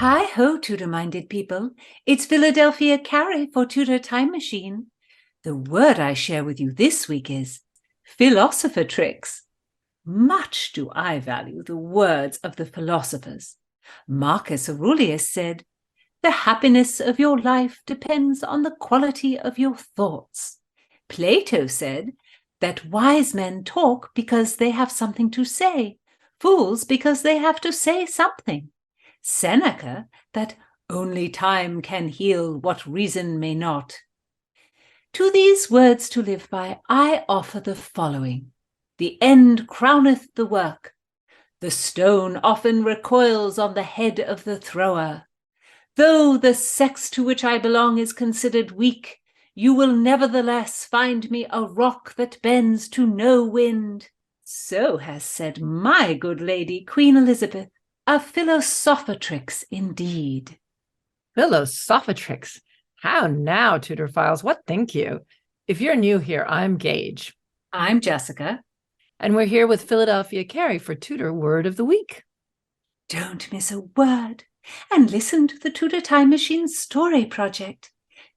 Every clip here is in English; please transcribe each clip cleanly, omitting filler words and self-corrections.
Hi-ho, Tudor-minded people. It's Philadelphia Carrie for Tudor Time Machine. The word I share with you this week is Philosophatrix. Much do I value the words of the philosophers. Marcus Aurelius said, "The happiness of your life depends on the quality of your thoughts." Plato said that wise men talk because they have something to say, fools because they have to say something. Seneca, that only time can heal what reason may not. To these words to live by, I offer the following. The end crowneth the work. The stone often recoils on the head of the thrower. Though the sex to which I belong is considered weak, you will nevertheless find me a rock that bends to no wind. So has said my good lady, Queen Elizabeth. A Philosophatrix indeed. Philosophatrix. How now, Tudor Files? What think you? If you're new here, I'm Gage. I'm Jessica. And we're here with Philadelphia Carrie for Tudor Word of the Week. Don't miss a word and listen to the Tudor Time Machine Story Project.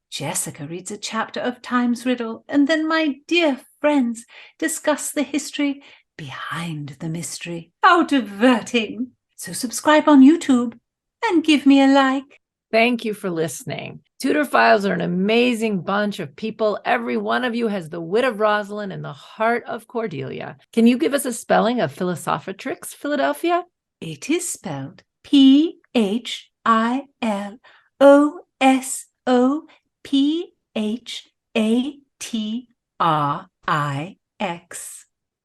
Jessica reads a chapter of Time's Riddle, and then my dear friends discuss the history behind the mystery. How diverting! So subscribe on YouTube and give me a like. Thank you for listening. Tudor Files are an amazing bunch of people. Every one of you has the wit of Rosalind and the heart of Cordelia. Can you give us a spelling of Philosophatrix, Philadelphia? It is spelled Philosophatrix.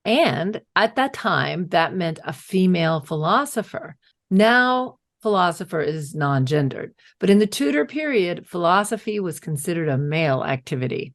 And at that time, that meant a female philosopher. Now, philosopher is non-gendered. But in the Tudor period, philosophy was considered a male activity.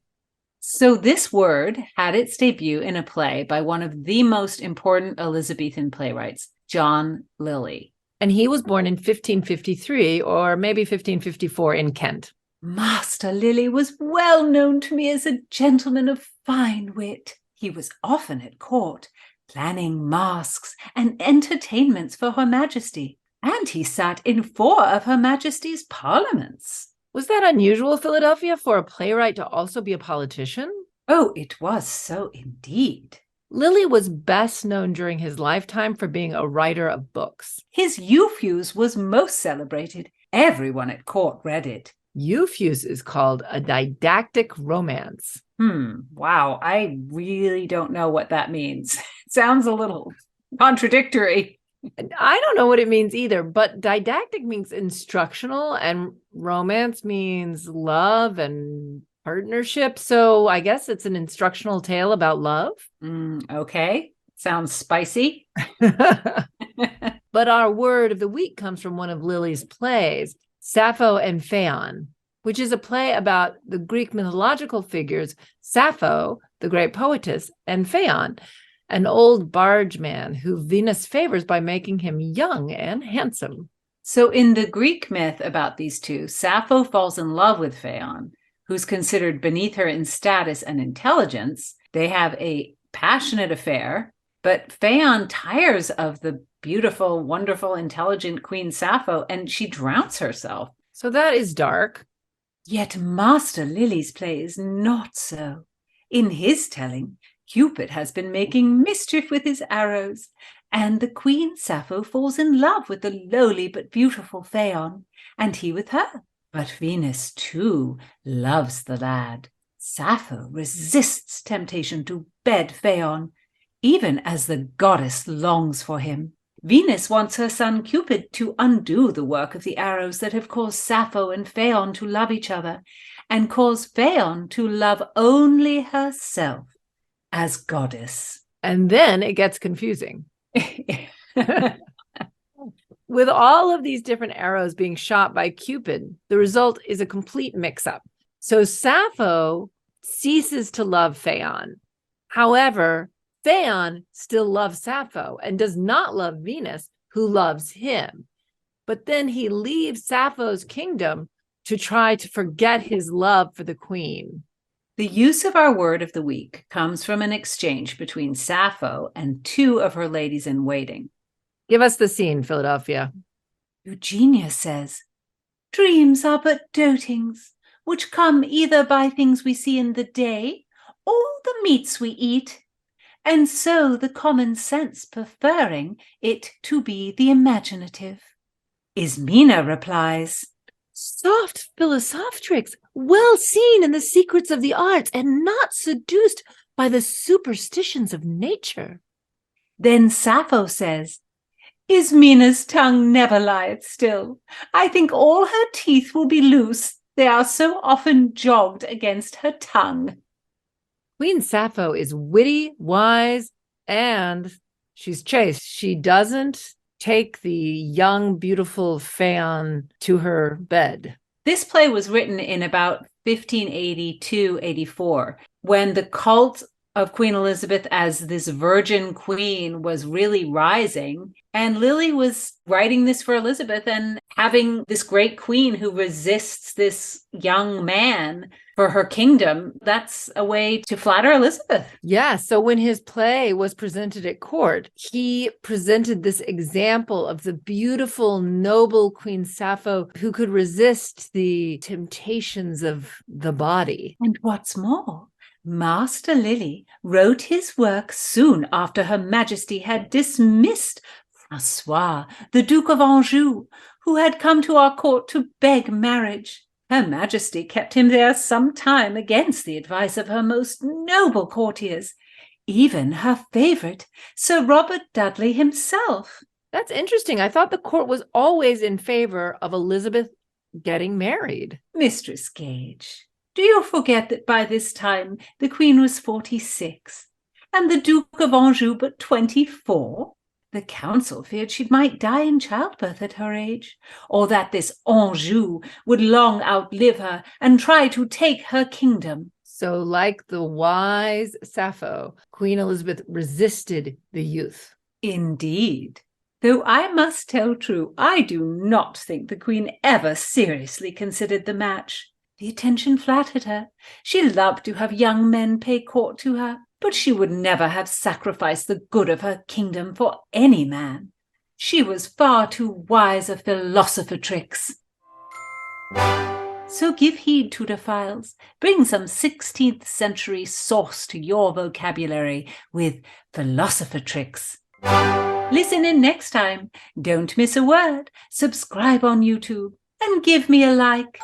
So this word had its debut in a play by one of the most important Elizabethan playwrights, John Lyly. And he was born in 1553 or maybe 1554 in Kent. Master Lyly was well known to me as a gentleman of fine wit. He was often at court, planning masques and entertainments for Her Majesty, and he sat in 4 of Her Majesty's parliaments. Was that unusual, Philadelphia, for a playwright to also be a politician? Oh, it was so indeed. Lyly was best known during his lifetime for being a writer of books. His Euphues was most celebrated. Everyone at court read it. Euphues is called a didactic romance. Wow, I really don't know what that means. It sounds a little contradictory. I don't know what it means either, but didactic means instructional and romance means love and partnership. So I guess it's an instructional tale about love. Okay, sounds spicy. But our word of the week comes from one of Lyly's plays, Sappho and Phaon, which is a play about the Greek mythological figures, Sappho, the great poetess, and Phaon, an old barge man who Venus favors by making him young and handsome. So in the Greek myth about these two, Sappho falls in love with Phaon, who's considered beneath her in status and intelligence. They have a passionate affair, but Phaon tires of the beautiful, wonderful, intelligent Queen Sappho, and she drowns herself. So that is dark. Yet Master Lyly's play is not so. In his telling, Cupid has been making mischief with his arrows, and the Queen Sappho falls in love with the lowly but beautiful Phaon, and he with her. But Venus, too, loves the lad. Sappho resists temptation to bed Phaon, even as the goddess longs for him. Venus wants her son Cupid to undo the work of the arrows that have caused Sappho and Phaon to love each other, and cause Phaon to love only herself as goddess. And then it gets confusing. With all of these different arrows being shot by Cupid, the result is a complete mix-up. So Sappho ceases to love Phaon. However, Phaon still loves Sappho and does not love Venus, who loves him. But then he leaves Sappho's kingdom to try to forget his love for the queen. The use of our word of the week comes from an exchange between Sappho and 2 of her ladies in waiting. Give us the scene, Philadelphia. Eugenia says, dreams are but dotings, which come either by things we see in the day or the meats we eat, and so the common sense preferring it to be the imaginative. Ismena replies, soft Philosophatrix, well seen in the secrets of the arts and not seduced by the superstitions of nature. Then Sappho says, Ismena's tongue never lieth still. I think all her teeth will be loose. They are so often jogged against her tongue. Queen Sappho is witty, wise, and she's chaste. She doesn't take the young, beautiful Phao to her bed. This play was written in about 1582-84, when the cult of Queen Elizabeth as this virgin queen was really rising. And Lyly was writing this for Elizabeth and having this great queen who resists this young man for her kingdom. That's a way to flatter Elizabeth. Yeah. So when his play was presented at court, he presented this example of the beautiful, noble Queen Sappho who could resist the temptations of the body. And what's more, Master Lyly wrote his work soon after Her Majesty had dismissed Francois, the Duke of Anjou, who had come to our court to beg marriage. Her Majesty kept him there some time against the advice of her most noble courtiers, even her favourite, Sir Robert Dudley himself. That's interesting. I thought the court was always in favour of Elizabeth getting married. Mistress Gage, do you forget that by this time the Queen was 46, and the Duke of Anjou but 24? The council feared she might die in childbirth at her age, or that this Anjou would long outlive her and try to take her kingdom. So, like the wise Sappho, Queen Elizabeth resisted the youth. Indeed. Though I must tell true, I do not think the Queen ever seriously considered the match. The attention flattered her. She loved to have young men pay court to her, but she would never have sacrificed the good of her kingdom for any man. She was far too wise a Philosophatrix. So give heed, Tudorphiles. Bring some 16th century sauce to your vocabulary with Philosophatrix. Listen in next time. Don't miss a word. Subscribe on YouTube and give me a like.